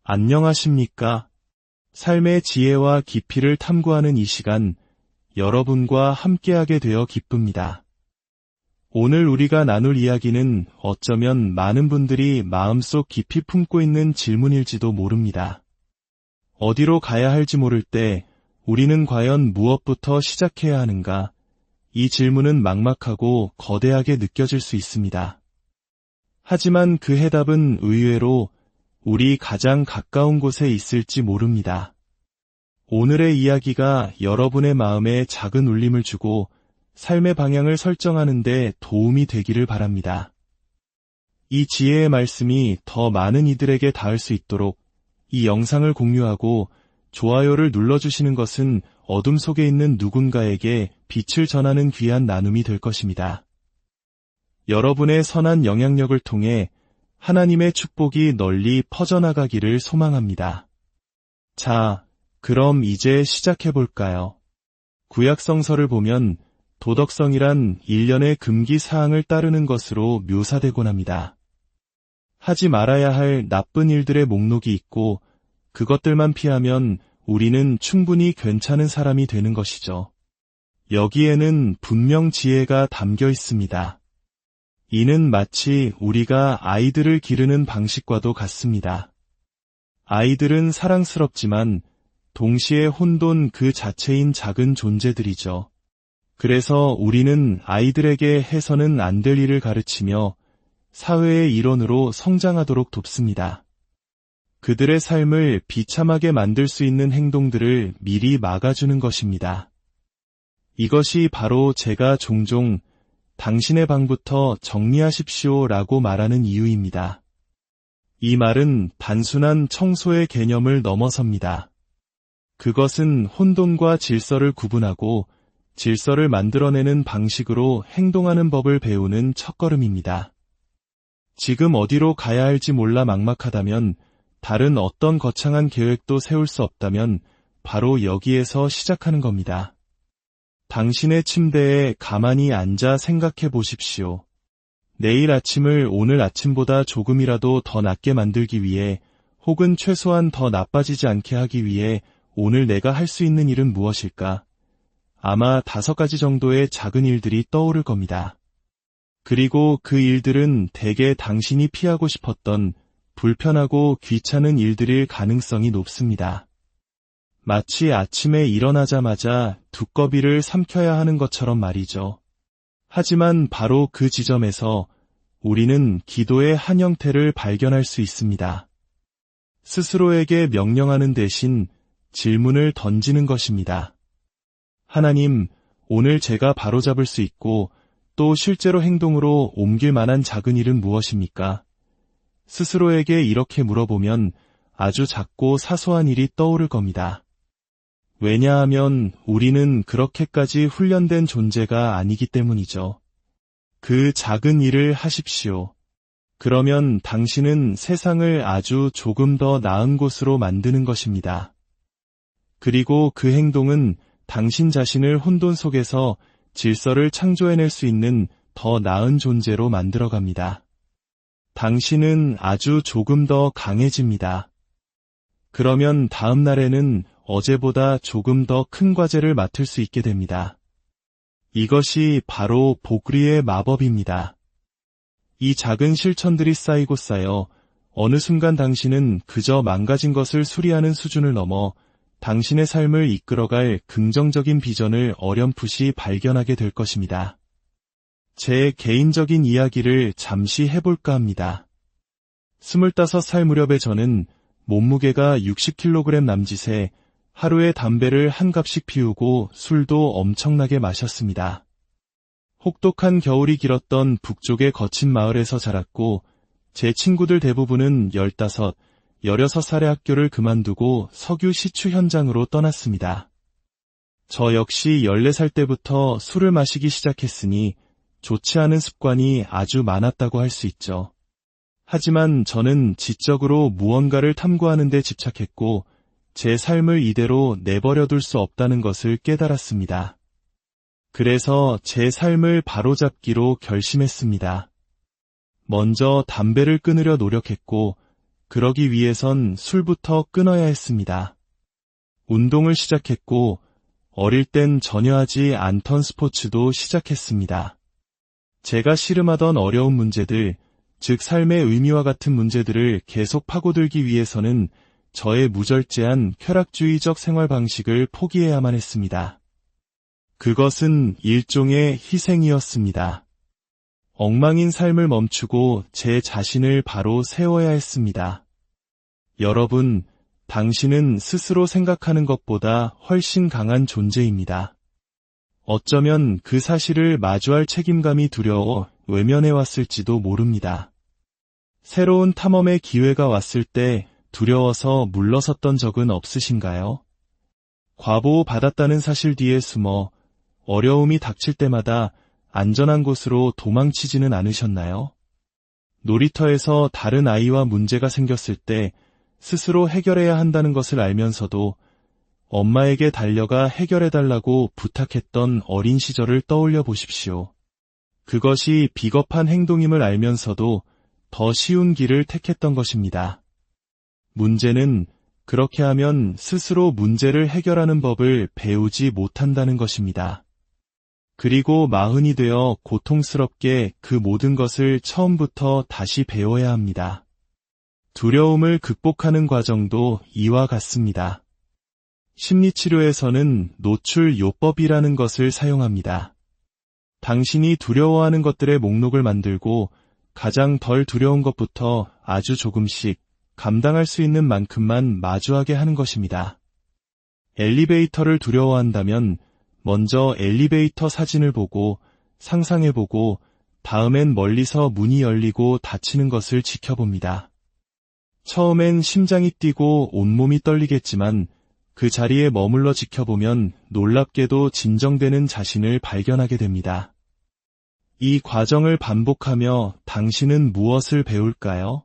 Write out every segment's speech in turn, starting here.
안녕하십니까? 삶의 지혜와 깊이를 탐구하는 이 시간, 여러분과 함께하게 되어 기쁩니다. 오늘 우리가 나눌 이야기는 어쩌면 많은 분들이 마음속 깊이 품고 있는 질문일지도 모릅니다. 어디로 가야 할지 모를 때 우리는 과연 무엇부터 시작해야 하는가? 이 질문은 막막하고 거대하게 느껴질 수 있습니다. 하지만 그 해답은 의외로 우리 가장 가까운 곳에 있을지 모릅니다. 오늘의 이야기가 여러분의 마음에 작은 울림을 주고 삶의 방향을 설정하는 데 도움이 되기를 바랍니다. 이 지혜의 말씀이 더 많은 이들에게 닿을 수 있도록 이 영상을 공유하고 좋아요를 눌러주시는 것은 어둠 속에 있는 누군가에게 빛을 전하는 귀한 나눔이 될 것입니다. 여러분의 선한 영향력을 통해 하나님의 축복이 널리 퍼져나가기를 소망합니다. 자, 그럼 이제 시작해볼까요? 구약성서를 보면 도덕성이란 일련의 금기 사항을 따르는 것으로 묘사되곤 합니다. 하지 말아야 할 나쁜 일들의 목록이 있고 그것들만 피하면 우리는 충분히 괜찮은 사람이 되는 것이죠. 여기에는 분명 지혜가 담겨 있습니다. 이는 마치 우리가 아이들을 기르는 방식과도 같습니다. 아이들은 사랑스럽지만 동시에 혼돈 그 자체인 작은 존재들이죠. 그래서 우리는 아이들에게 해서는 안 될 일을 가르치며 사회의 일원으로 성장하도록 돕습니다. 그들의 삶을 비참하게 만들 수 있는 행동들을 미리 막아주는 것입니다. 이것이 바로 제가 종종 당신의 방부터 정리하십시오 라고 말하는 이유입니다. 이 말은 단순한 청소의 개념을 넘어섭니다. 그것은 혼돈과 질서를 구분하고 질서를 만들어내는 방식으로 행동하는 법을 배우는 첫걸음입니다. 지금 어디로 가야 할지 몰라 막막하다면, 다른 어떤 거창한 계획도 세울 수 없다면 바로 여기에서 시작하는 겁니다. 당신의 침대에 가만히 앉아 생각해 보십시오. 내일 아침을 오늘 아침보다 조금이라도 더 낫게 만들기 위해 혹은 최소한 더 나빠지지 않게 하기 위해 오늘 내가 할 수 있는 일은 무엇일까? 아마 5가지 정도의 작은 일들이 떠오를 겁니다. 그리고 그 일들은 대개 당신이 피하고 싶었던 불편하고 귀찮은 일들일 가능성이 높습니다. 마치 아침에 일어나자마자 두꺼비를 삼켜야 하는 것처럼 말이죠. 하지만 바로 그 지점에서 우리는 기도의 한 형태를 발견할 수 있습니다. 스스로에게 명령하는 대신 질문을 던지는 것입니다. 하나님, 오늘 제가 바로잡을 수 있고 또 실제로 행동으로 옮길 만한 작은 일은 무엇입니까? 스스로에게 이렇게 물어보면 아주 작고 사소한 일이 떠오를 겁니다. 왜냐하면 우리는 그렇게까지 훈련된 존재가 아니기 때문이죠. 그 작은 일을 하십시오. 그러면 당신은 세상을 아주 조금 더 나은 곳으로 만드는 것입니다. 그리고 그 행동은 당신 자신을 혼돈 속에서 질서를 창조해낼 수 있는 더 나은 존재로 만들어갑니다. 당신은 아주 조금 더 강해집니다. 그러면 다음 날에는 어제보다 조금 더 큰 과제를 맡을 수 있게 됩니다. 이것이 바로 보그리의 마법입니다. 이 작은 실천들이 쌓이고 쌓여 어느 순간 당신은 그저 망가진 것을 수리하는 수준을 넘어 당신의 삶을 이끌어갈 긍정적인 비전을 어렴풋이 발견하게 될 것입니다. 제 개인적인 이야기를 잠시 해볼까 합니다. 25살 무렵에 저는 몸무게가 60kg 남짓에 하루에 담배를 한 갑씩 피우고 술도 엄청나게 마셨습니다. 혹독한 겨울이 길었던 북쪽의 거친 마을에서 자랐고 제 친구들 대부분은 15, 16살의 학교를 그만두고 석유 시추 현장으로 떠났습니다. 저 역시 14살 때부터 술을 마시기 시작했으니 좋지 않은 습관이 아주 많았다고 할 수 있죠. 하지만 저는 지적으로 무언가를 탐구하는 데 집착했고 제 삶을 이대로 내버려둘 수 없다는 것을 깨달았습니다. 그래서 제 삶을 바로잡기로 결심했습니다. 먼저 담배를 끊으려 노력했고 그러기 위해선 술부터 끊어야 했습니다. 운동을 시작했고 어릴 땐 전혀 하지 않던 스포츠도 시작했습니다. 제가 씨름하던 어려운 문제들, 즉 삶의 의미와 같은 문제들을 계속 파고들기 위해서는 저의 무절제한 쾌락주의적 생활 방식을 포기해야만 했습니다. 그것은 일종의 희생이었습니다. 엉망인 삶을 멈추고 제 자신을 바로 세워야 했습니다. 여러분, 당신은 스스로 생각하는 것보다 훨씬 강한 존재입니다. 어쩌면 그 사실을 마주할 책임감이 두려워 외면해왔을지도 모릅니다. 새로운 탐험의 기회가 왔을 때 두려워서 물러섰던 적은 없으신가요? 과보받았다는 사실 뒤에 숨어 어려움이 닥칠 때마다 안전한 곳으로 도망치지는 않으셨나요? 놀이터에서 다른 아이와 문제가 생겼을 때 스스로 해결해야 한다는 것을 알면서도 엄마에게 달려가 해결해달라고 부탁했던 어린 시절을 떠올려 보십시오. 그것이 비겁한 행동임을 알면서도 더 쉬운 길을 택했던 것입니다. 문제는 그렇게 하면 스스로 문제를 해결하는 법을 배우지 못한다는 것입니다. 그리고 마흔이 되어 고통스럽게 그 모든 것을 처음부터 다시 배워야 합니다. 두려움을 극복하는 과정도 이와 같습니다. 심리치료에서는 노출 요법이라는 것을 사용합니다. 당신이 두려워하는 것들의 목록을 만들고 가장 덜 두려운 것부터 아주 조금씩 감당할 수 있는 만큼만 마주하게 하는 것입니다. 엘리베이터를 두려워한다면 먼저 엘리베이터 사진을 보고 상상해보고 다음엔 멀리서 문이 열리고 닫히는 것을 지켜봅니다. 처음엔 심장이 뛰고 온몸이 떨리겠지만 그 자리에 머물러 지켜보면 놀랍게도 진정되는 자신을 발견하게 됩니다. 이 과정을 반복하며 당신은 무엇을 배울까요?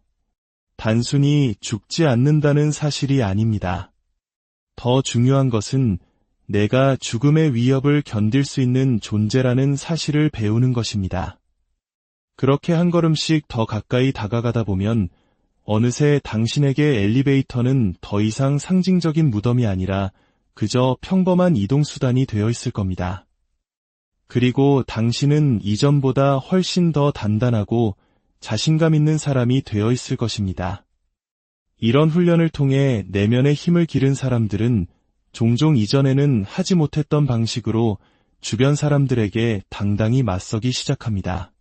단순히 죽지 않는다는 사실이 아닙니다. 더 중요한 것은 내가 죽음의 위협을 견딜 수 있는 존재라는 사실을 배우는 것입니다. 그렇게 한 걸음씩 더 가까이 다가가다 보면 어느새 당신에게 엘리베이터는 더 이상 상징적인 무덤이 아니라 그저 평범한 이동수단이 되어 있을 겁니다. 그리고 당신은 이전보다 훨씬 더 단단하고 자신감 있는 사람이 되어 있을 것입니다. 이런 훈련을 통해 내면의 힘을 기른 사람들은 종종 이전에는 하지 못했던 방식으로 주변 사람들에게 당당히 맞서기 시작합니다.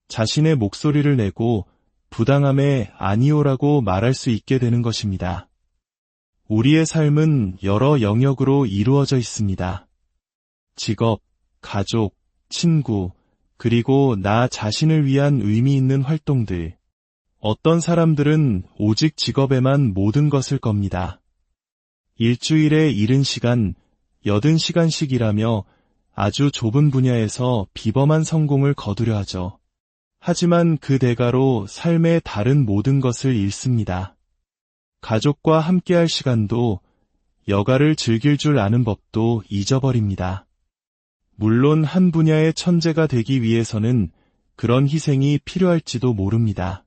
자신의 목소리를 내고 부당함에 아니오라고 말할 수 있게 되는 것입니다. 우리의 삶은 여러 영역으로 이루어져 있습니다. 직업, 가족, 친구, 그리고 나 자신을 위한 의미 있는 활동들. 어떤 사람들은 오직 직업에만 모든 것을 겁니다. 일주일에 70시간, 80시간씩 일하며 아주 좁은 분야에서 비범한 성공을 거두려 하죠. 하지만 그 대가로 삶의 다른 모든 것을 잃습니다. 가족과 함께할 시간도, 여가를 즐길 줄 아는 법도 잊어버립니다. 물론 한 분야의 천재가 되기 위해서는 그런 희생이 필요할지도 모릅니다.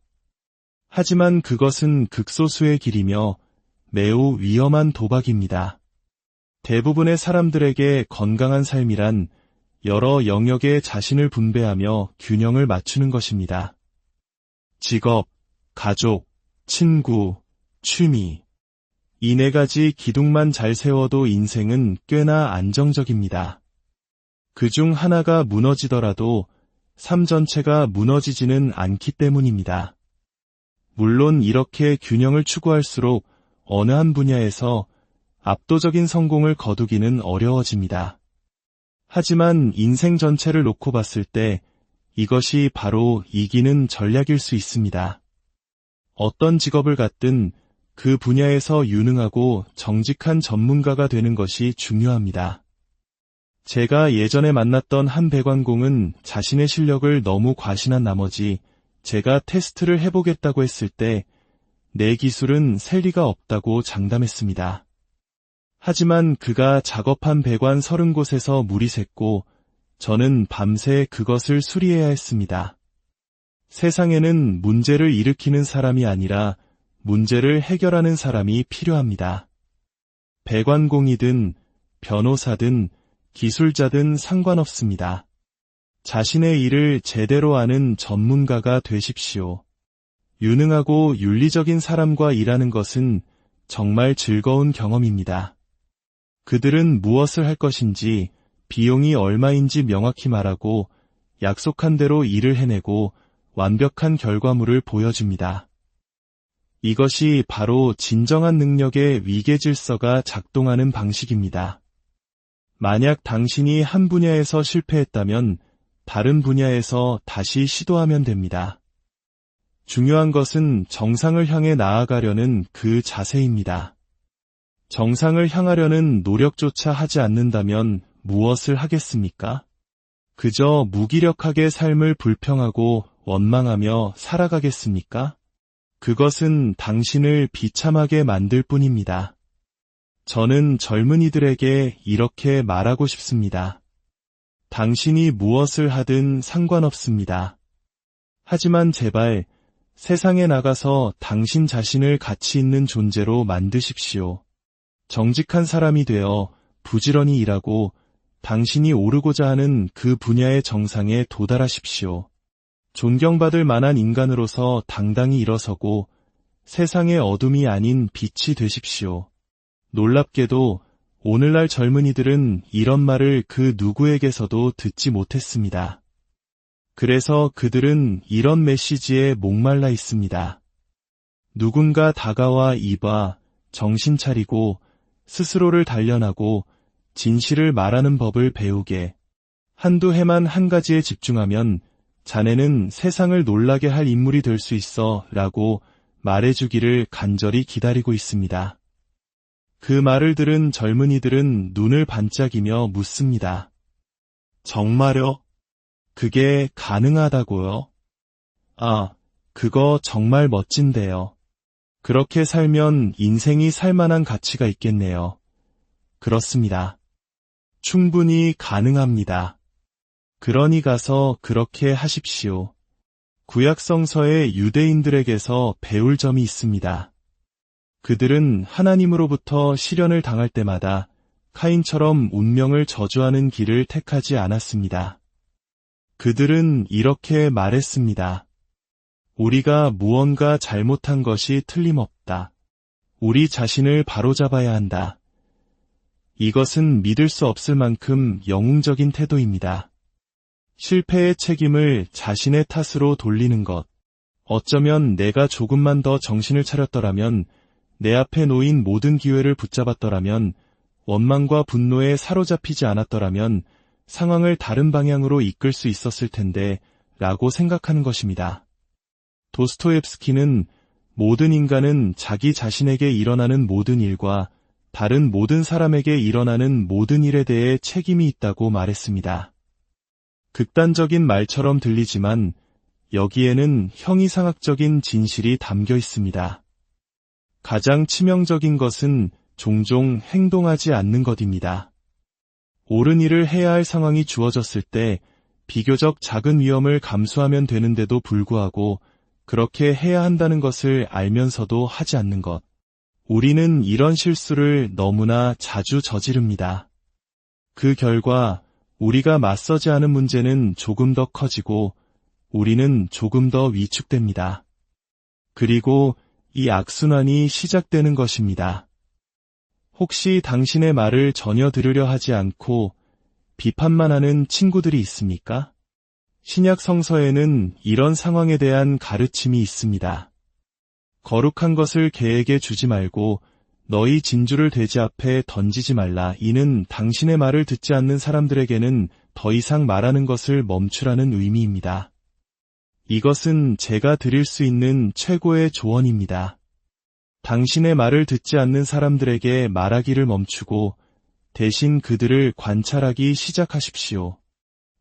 하지만 그것은 극소수의 길이며 매우 위험한 도박입니다. 대부분의 사람들에게 건강한 삶이란 여러 영역에 자신을 분배하며 균형을 맞추는 것입니다. 직업, 가족, 친구, 취미. 이 4가지 기둥만 잘 세워도 인생은 꽤나 안정적입니다. 그중 하나가 무너지더라도 삶 전체가 무너지지는 않기 때문입니다. 물론 이렇게 균형을 추구할수록 어느 한 분야에서 압도적인 성공을 거두기는 어려워집니다. 하지만 인생 전체를 놓고 봤을 때 이것이 바로 이기는 전략일 수 있습니다. 어떤 직업을 갖든 그 분야에서 유능하고 정직한 전문가가 되는 것이 중요합니다. 제가 예전에 만났던 한 배관공은 자신의 실력을 너무 과신한 나머지 제가 테스트를 해보겠다고 했을 때 내 기술은 셀 리가 없다고 장담했습니다. 하지만 그가 작업한 배관 30곳에서 물이 샜고 저는 밤새 그것을 수리해야 했습니다. 세상에는 문제를 일으키는 사람이 아니라 문제를 해결하는 사람이 필요합니다. 배관공이든 변호사든 기술자든 상관없습니다. 자신의 일을 제대로 아는 전문가가 되십시오. 유능하고 윤리적인 사람과 일하는 것은 정말 즐거운 경험입니다. 그들은 무엇을 할 것인지, 비용이 얼마인지 명확히 말하고 약속한 대로 일을 해내고 완벽한 결과물을 보여줍니다. 이것이 바로 진정한 능력의 위계질서가 작동하는 방식입니다. 만약 당신이 한 분야에서 실패했다면 다른 분야에서 다시 시도하면 됩니다. 중요한 것은 정상을 향해 나아가려는 그 자세입니다. 정상을 향하려는 노력조차 하지 않는다면 무엇을 하겠습니까? 그저 무기력하게 삶을 불평하고 원망하며 살아가겠습니까? 그것은 당신을 비참하게 만들 뿐입니다. 저는 젊은이들에게 이렇게 말하고 싶습니다. 당신이 무엇을 하든 상관없습니다. 하지만 제발 세상에 나가서 당신 자신을 가치 있는 존재로 만드십시오. 정직한 사람이 되어 부지런히 일하고 당신이 오르고자 하는 그 분야의 정상에 도달하십시오. 존경받을 만한 인간으로서 당당히 일어서고 세상의 어둠이 아닌 빛이 되십시오. 놀랍게도 오늘날 젊은이들은 이런 말을 그 누구에게서도 듣지 못했습니다. 그래서 그들은 이런 메시지에 목말라 있습니다. 누군가 다가와 이봐, 정신 차리고 스스로를 단련하고 진실을 말하는 법을 배우게. 한두 해만 한 가지에 집중하면 자네는 세상을 놀라게 할 인물이 될 수 있어 라고 말해주기를 간절히 기다리고 있습니다. 그 말을 들은 젊은이들은 눈을 반짝이며 묻습니다. 정말요? 그게 가능하다고요? 아, 그거 정말 멋진데요. 그렇게 살면 인생이 살만한 가치가 있겠네요. 그렇습니다. 충분히 가능합니다. 그러니 가서 그렇게 하십시오. 구약성서의 유대인들에게서 배울 점이 있습니다. 그들은 하나님으로부터 시련을 당할 때마다 카인처럼 운명을 저주하는 길을 택하지 않았습니다. 그들은 이렇게 말했습니다. 우리가 무언가 잘못한 것이 틀림없다. 우리 자신을 바로잡아야 한다. 이것은 믿을 수 없을 만큼 영웅적인 태도입니다. 실패의 책임을 자신의 탓으로 돌리는 것. 어쩌면 내가 조금만 더 정신을 차렸더라면, 내 앞에 놓인 모든 기회를 붙잡았더라면, 원망과 분노에 사로잡히지 않았더라면 상황을 다른 방향으로 이끌 수 있었을 텐데 라고 생각하는 것입니다. 도스토옙스키는 모든 인간은 자기 자신에게 일어나는 모든 일과 다른 모든 사람에게 일어나는 모든 일에 대해 책임이 있다고 말했습니다. 극단적인 말처럼 들리지만 여기에는 형이상학적인 진실이 담겨 있습니다. 가장 치명적인 것은 종종 행동하지 않는 것입니다. 옳은 일을 해야 할 상황이 주어졌을 때 비교적 작은 위험을 감수하면 되는데도 불구하고 그렇게 해야 한다는 것을 알면서도 하지 않는 것. 우리는 이런 실수를 너무나 자주 저지릅니다. 그 결과 우리가 맞서지 않은 문제는 조금 더 커지고 우리는 조금 더 위축됩니다. 그리고 이 악순환이 시작되는 것입니다. 혹시 당신의 말을 전혀 들으려 하지 않고 비판만 하는 친구들이 있습니까? 신약 성서에는 이런 상황에 대한 가르침이 있습니다. 거룩한 것을 개에게 주지 말고 너희 진주를 돼지 앞에 던지지 말라. 이는 당신의 말을 듣지 않는 사람들에게는 더 이상 말하는 것을 멈추라는 의미입니다. 이것은 제가 드릴 수 있는 최고의 조언입니다. 당신의 말을 듣지 않는 사람들에게 말하기를 멈추고 대신 그들을 관찰하기 시작하십시오.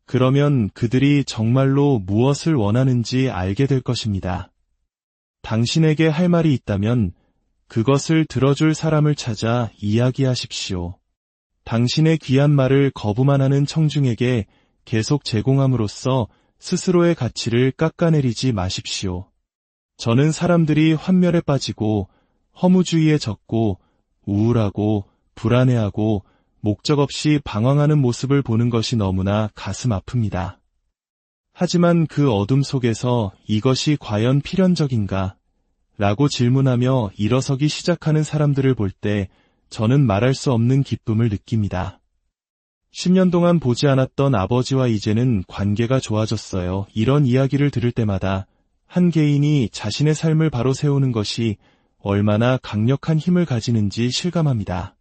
그러면 그들이 정말로 무엇을 원하는지 알게 될 것입니다. 당신에게 할 말이 있다면 그것을 들어줄 사람을 찾아 이야기하십시오. 당신의 귀한 말을 거부만 하는 청중에게 계속 제공함으로써 스스로의 가치를 깎아내리지 마십시오. 저는 사람들이 환멸에 빠지고 허무주의에 젖고 우울하고 불안해하고 목적 없이 방황하는 모습을 보는 것이 너무나 가슴 아픕니다. 하지만 그 어둠 속에서 이것이 과연 필연적인가? 라고 질문하며 일어서기 시작하는 사람들을 볼 때 저는 말할 수 없는 기쁨을 느낍니다. 10년 동안 보지 않았던 아버지와 이제는 관계가 좋아졌어요. 이런 이야기를 들을 때마다 한 개인이 자신의 삶을 바로 세우는 것이 얼마나 강력한 힘을 가지는지 실감합니다.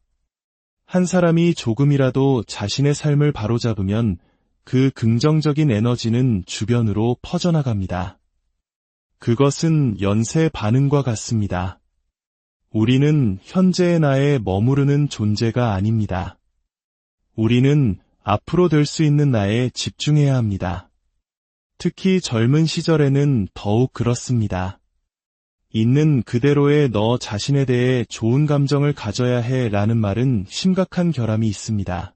한 사람이 조금이라도 자신의 삶을 바로잡으면 그 긍정적인 에너지는 주변으로 퍼져나갑니다. 그것은 연쇄 반응과 같습니다. 우리는 현재의 나에 머무르는 존재가 아닙니다. 우리는 앞으로 될 수 있는 나에 집중해야 합니다. 특히 젊은 시절에는 더욱 그렇습니다. 있는 그대로의 너 자신에 대해 좋은 감정을 가져야 해 라는 말은 심각한 결함이 있습니다.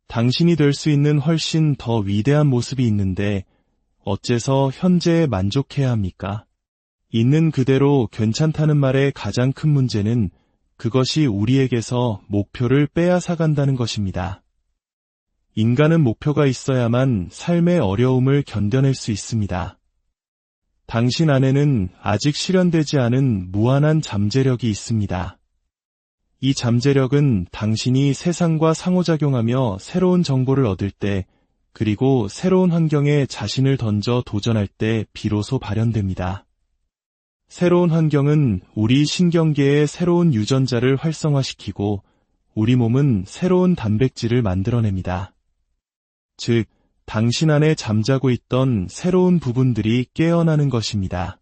당신이 될 수 있는 훨씬 더 위대한 모습이 있는데 어째서 현재에 만족해야 합니까? 있는 그대로 괜찮다는 말의 가장 큰 문제는 그것이 우리에게서 목표를 빼앗아간다는 것입니다. 인간은 목표가 있어야만 삶의 어려움을 견뎌낼 수 있습니다. 당신 안에는 아직 실현되지 않은 무한한 잠재력이 있습니다. 이 잠재력은 당신이 세상과 상호작용하며 새로운 정보를 얻을 때, 그리고 새로운 환경에 자신을 던져 도전할 때 비로소 발현됩니다. 새로운 환경은 우리 신경계의 새로운 유전자를 활성화시키고 우리 몸은 새로운 단백질을 만들어냅니다. 즉, 당신 안에 잠자고 있던 새로운 부분들이 깨어나는 것입니다.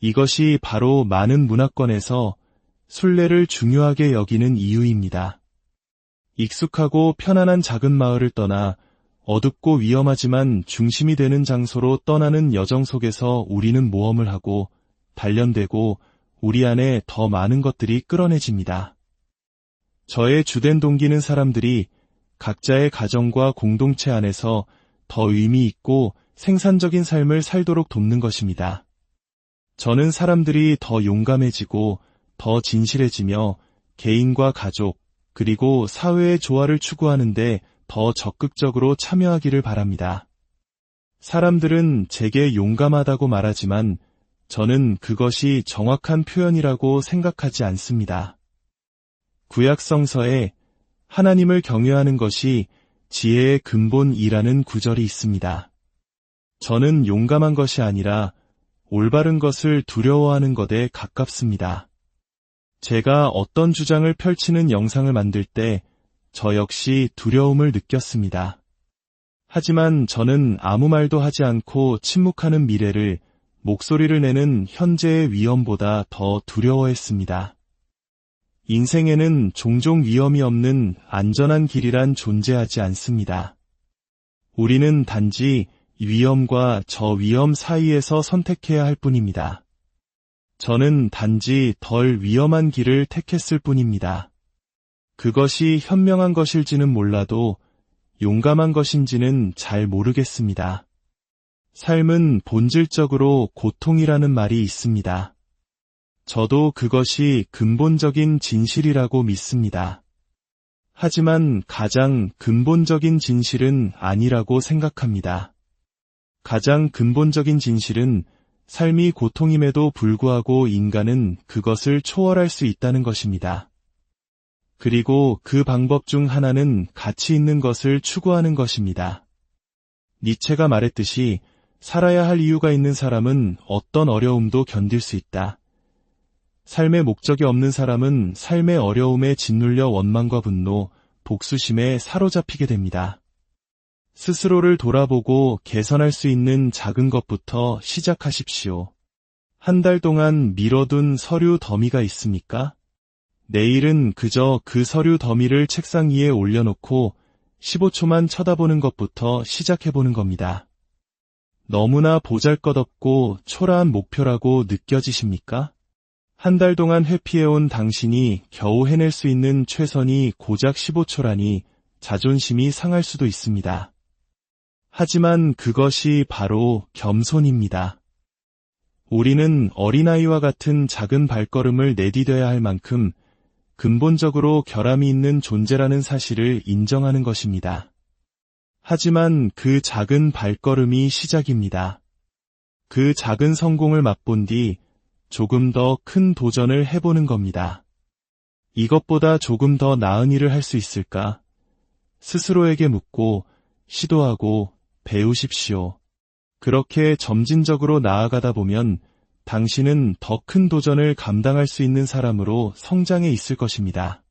이것이 바로 많은 문화권에서 순례를 중요하게 여기는 이유입니다. 익숙하고 편안한 작은 마을을 떠나 어둡고 위험하지만 중심이 되는 장소로 떠나는 여정 속에서 우리는 모험을 하고 단련되고 우리 안에 더 많은 것들이 끌어내집니다. 저의 주된 동기는 사람들이 각자의 가정과 공동체 안에서 더 의미 있고 생산적인 삶을 살도록 돕는 것입니다. 저는 사람들이 더 용감해지고 더 진실해지며 개인과 가족, 그리고 사회의 조화를 추구하는데 더 적극적으로 참여하기를 바랍니다. 사람들은 제게 용감하다고 말하지만 저는 그것이 정확한 표현이라고 생각하지 않습니다. 구약 성서에 하나님을 경외하는 것이 지혜의 근본이라는 구절이 있습니다. 저는 용감한 것이 아니라 올바른 것을 두려워하는 것에 가깝습니다. 제가 어떤 주장을 펼치는 영상을 만들 때 저 역시 두려움을 느꼈습니다. 하지만 저는 아무 말도 하지 않고 침묵하는 미래를, 목소리를 내는 현재의 위험보다 더 두려워했습니다. 인생에는 종종 위험이 없는 안전한 길이란 존재하지 않습니다. 우리는 단지 위험과 저위험 사이에서 선택해야 할 뿐입니다. 저는 단지 덜 위험한 길을 택했을 뿐입니다. 그것이 현명한 것일지는 몰라도 용감한 것인지는 잘 모르겠습니다. 삶은 본질적으로 고통이라는 말이 있습니다. 저도 그것이 근본적인 진실이라고 믿습니다. 하지만 가장 근본적인 진실은 아니라고 생각합니다. 가장 근본적인 진실은 삶이 고통임에도 불구하고 인간은 그것을 초월할 수 있다는 것입니다. 그리고 그 방법 중 하나는 가치 있는 것을 추구하는 것입니다. 니체가 말했듯이 살아야 할 이유가 있는 사람은 어떤 어려움도 견딜 수 있다. 삶의 목적이 없는 사람은 삶의 어려움에 짓눌려 원망과 분노, 복수심에 사로잡히게 됩니다. 스스로를 돌아보고 개선할 수 있는 작은 것부터 시작하십시오. 한 달 동안 미뤄둔 서류 더미가 있습니까? 내일은 그저 그 서류 더미를 책상 위에 올려놓고 15초만 쳐다보는 것부터 시작해보는 겁니다. 너무나 보잘것없고 초라한 목표라고 느껴지십니까? 한 달 동안 회피해온 당신이 겨우 해낼 수 있는 최선이 고작 15초라니 자존심이 상할 수도 있습니다. 하지만 그것이 바로 겸손입니다. 우리는 어린아이와 같은 작은 발걸음을 내디뎌야 할 만큼 근본적으로 결함이 있는 존재라는 사실을 인정하는 것입니다. 하지만 그 작은 발걸음이 시작입니다. 그 작은 성공을 맛본 뒤 조금 더 큰 도전을 해보는 겁니다. 이것보다 조금 더 나은 일을 할 수 있을까? 스스로에게 묻고 시도하고 배우십시오. 그렇게 점진적으로 나아가다 보면 당신은 더 큰 도전을 감당할 수 있는 사람으로 성장해 있을 것입니다.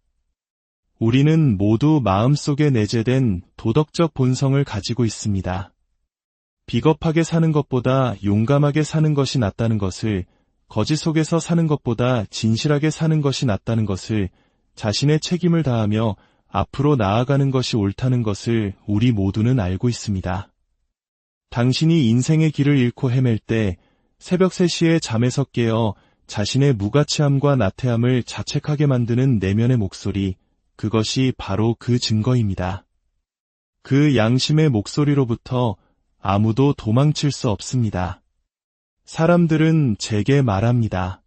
우리는 모두 마음속에 내재된 도덕적 본성을 가지고 있습니다. 비겁하게 사는 것보다 용감하게 사는 것이 낫다는 것을, 거짓 속에서 사는 것보다 진실하게 사는 것이 낫다는 것을, 자신의 책임을 다하며 앞으로 나아가는 것이 옳다는 것을 우리 모두는 알고 있습니다. 당신이 인생의 길을 잃고 헤맬 때 새벽 3시에 잠에서 깨어 자신의 무가치함과 나태함을 자책하게 만드는 내면의 목소리, 그것이 바로 그 증거입니다. 그 양심의 목소리로부터 아무도 도망칠 수 없습니다. 사람들은 제게 말합니다.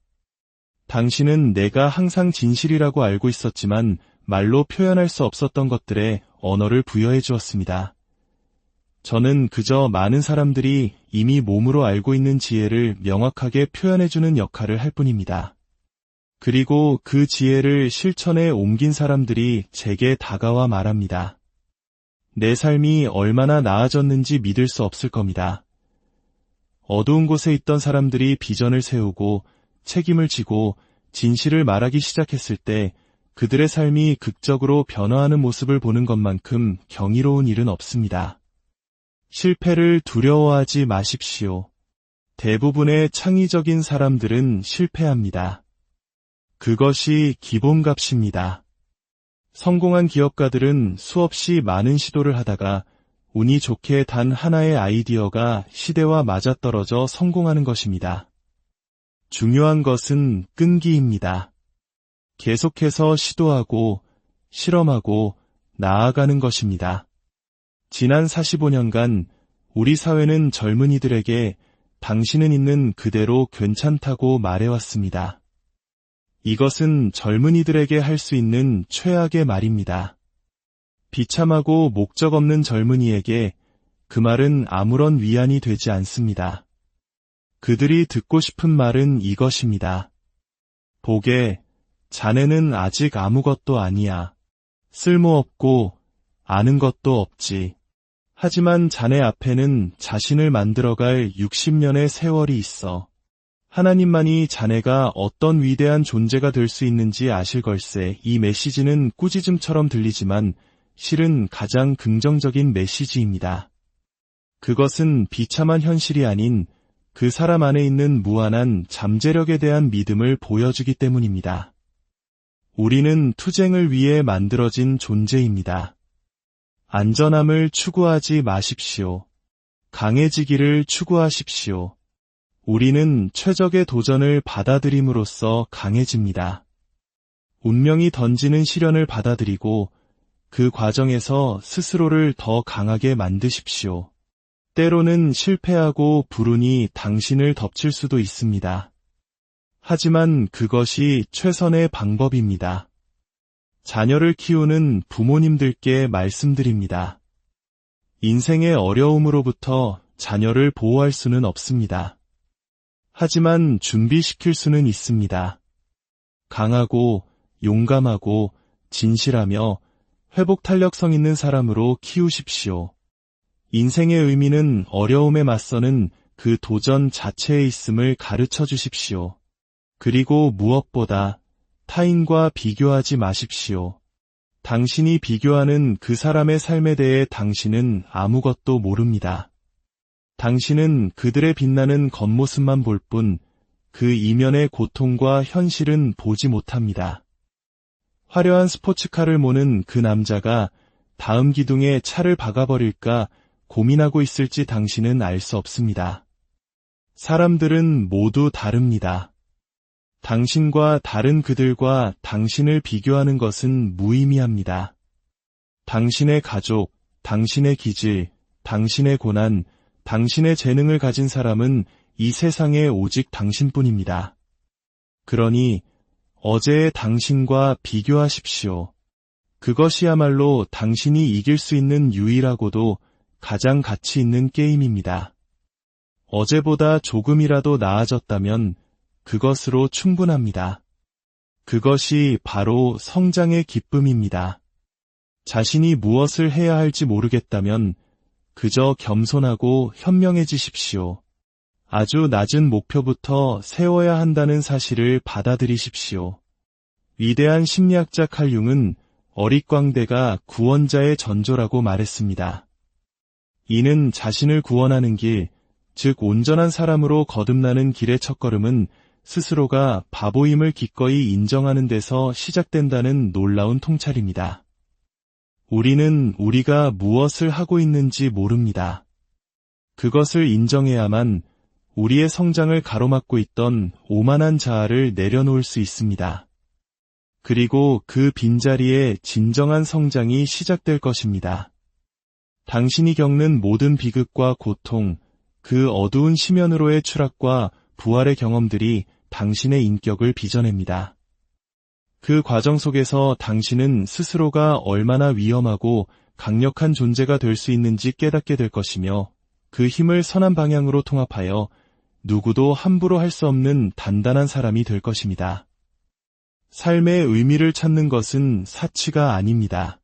당신은 내가 항상 진실이라고 알고 있었지만 말로 표현할 수 없었던 것들에 언어를 부여해 주었습니다. 저는 그저 많은 사람들이 이미 몸으로 알고 있는 지혜를 명확하게 표현해주는 역할을 할 뿐입니다. 그리고 그 지혜를 실천에 옮긴 사람들이 제게 다가와 말합니다. 내 삶이 얼마나 나아졌는지 믿을 수 없을 겁니다. 어두운 곳에 있던 사람들이 비전을 세우고 책임을 지고 진실을 말하기 시작했을 때 그들의 삶이 극적으로 변화하는 모습을 보는 것만큼 경이로운 일은 없습니다. 실패를 두려워하지 마십시오. 대부분의 창의적인 사람들은 실패합니다. 그것이 기본값입니다. 성공한 기업가들은 수없이 많은 시도를 하다가 운이 좋게 단 하나의 아이디어가 시대와 맞아떨어져 성공하는 것입니다. 중요한 것은 끈기입니다. 계속해서 시도하고 실험하고 나아가는 것입니다. 지난 45년간 우리 사회는 젊은이들에게 당신은 있는 그대로 괜찮다고 말해왔습니다. 이것은 젊은이들에게 할 수 있는 최악의 말입니다. 비참하고 목적 없는 젊은이에게 그 말은 아무런 위안이 되지 않습니다. 그들이 듣고 싶은 말은 이것입니다. 보게, 자네는 아직 아무것도 아니야. 쓸모없고 아는 것도 없지. 하지만 자네 앞에는 자신을 만들어갈 60년의 세월이 있어. 하나님만이 자네가 어떤 위대한 존재가 될 수 있는지 아실 걸세. 이 메시지는 꾸짖음처럼 들리지만 실은 가장 긍정적인 메시지입니다. 그것은 비참한 현실이 아닌 그 사람 안에 있는 무한한 잠재력에 대한 믿음을 보여주기 때문입니다. 우리는 투쟁을 위해 만들어진 존재입니다. 안전함을 추구하지 마십시오. 강해지기를 추구하십시오. 우리는 최적의 도전을 받아들임으로써 강해집니다. 운명이 던지는 시련을 받아들이고 그 과정에서 스스로를 더 강하게 만드십시오. 때로는 실패하고 불운이 당신을 덮칠 수도 있습니다. 하지만 그것이 최선의 방법입니다. 자녀를 키우는 부모님들께 말씀드립니다. 인생의 어려움으로부터 자녀를 보호할 수는 없습니다. 하지만 준비시킬 수는 있습니다. 강하고 용감하고 진실하며 회복 탄력성 있는 사람으로 키우십시오. 인생의 의미는 어려움에 맞서는 그 도전 자체에 있음을 가르쳐 주십시오. 그리고 무엇보다 타인과 비교하지 마십시오. 당신이 비교하는 그 사람의 삶에 대해 당신은 아무것도 모릅니다. 당신은 그들의 빛나는 겉모습만 볼 뿐 그 이면의 고통과 현실은 보지 못합니다. 화려한 스포츠카를 모는 그 남자가 다음 기둥에 차를 박아버릴까 고민하고 있을지 당신은 알 수 없습니다. 사람들은 모두 다릅니다. 당신과 다른 그들과 당신을 비교하는 것은 무의미합니다. 당신의 가족, 당신의 기질, 당신의 고난, 당신의 재능을 가진 사람은 이 세상에 오직 당신뿐입니다. 그러니 어제의 당신과 비교하십시오. 그것이야말로 당신이 이길 수 있는 유일하고도 가장 가치 있는 게임입니다. 어제보다 조금이라도 나아졌다면 그것으로 충분합니다. 그것이 바로 성장의 기쁨입니다. 자신이 무엇을 해야 할지 모르겠다면 그저 겸손하고 현명해지십시오. 아주 낮은 목표부터 세워야 한다는 사실을 받아들이십시오. 위대한 심리학자 칼 융은 어릿광대가 구원자의 전조라고 말했습니다. 이는 자신을 구원하는 길, 즉 온전한 사람으로 거듭나는 길의 첫걸음은 스스로가 바보임을 기꺼이 인정하는 데서 시작된다는 놀라운 통찰입니다. 우리는 우리가 무엇을 하고 있는지 모릅니다. 그것을 인정해야만 우리의 성장을 가로막고 있던 오만한 자아를 내려놓을 수 있습니다. 그리고 그 빈자리에 진정한 성장이 시작될 것입니다. 당신이 겪는 모든 비극과 고통, 그 어두운 심연으로의 추락과 부활의 경험들이 당신의 인격을 빚어냅니다. 그 과정 속에서 당신은 스스로가 얼마나 위험하고 강력한 존재가 될 수 있는지 깨닫게 될 것이며 그 힘을 선한 방향으로 통합하여 누구도 함부로 할 수 없는 단단한 사람이 될 것입니다. 삶의 의미를 찾는 것은 사치가 아닙니다.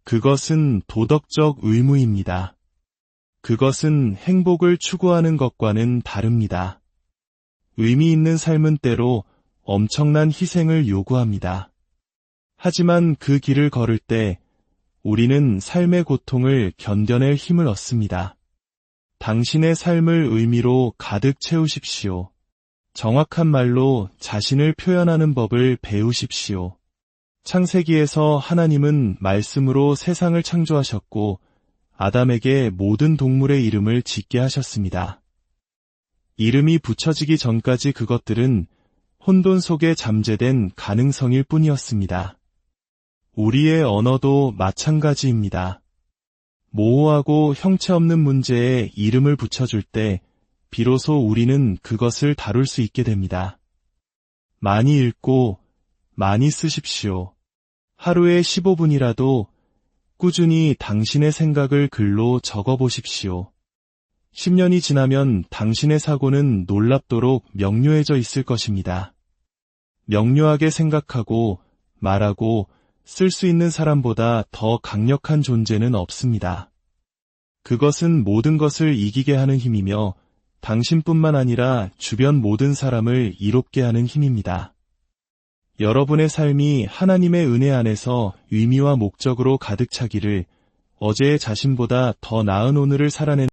그것은 도덕적 의무입니다. 그것은 행복을 추구하는 것과는 다릅니다. 의미 있는 삶은 때로 엄청난 희생을 요구합니다. 하지만 그 길을 걸을 때 우리는 삶의 고통을 견뎌낼 힘을 얻습니다. 당신의 삶을 의미로 가득 채우십시오. 정확한 말로 자신을 표현하는 법을 배우십시오. 창세기에서 하나님은 말씀으로 세상을 창조하셨고 아담에게 모든 동물의 이름을 짓게 하셨습니다. 이름이 붙여지기 전까지 그것들은 혼돈 속에 잠재된 가능성일 뿐이었습니다. 우리의 언어도 마찬가지입니다. 모호하고 형체 없는 문제에 이름을 붙여줄 때 비로소 우리는 그것을 다룰 수 있게 됩니다. 많이 읽고 많이 쓰십시오. 하루에 15분이라도 꾸준히 당신의 생각을 글로 적어보십시오. 10년이 지나면 당신의 사고는 놀랍도록 명료해져 있을 것입니다. 명료하게 생각하고 말하고 쓸 수 있는 사람보다 더 강력한 존재는 없습니다. 그것은 모든 것을 이기게 하는 힘이며 당신뿐만 아니라 주변 모든 사람을 이롭게 하는 힘입니다. 여러분의 삶이 하나님의 은혜 안에서 의미와 목적으로 가득 차기를 어제의 자신보다 더 나은 오늘을 살아내는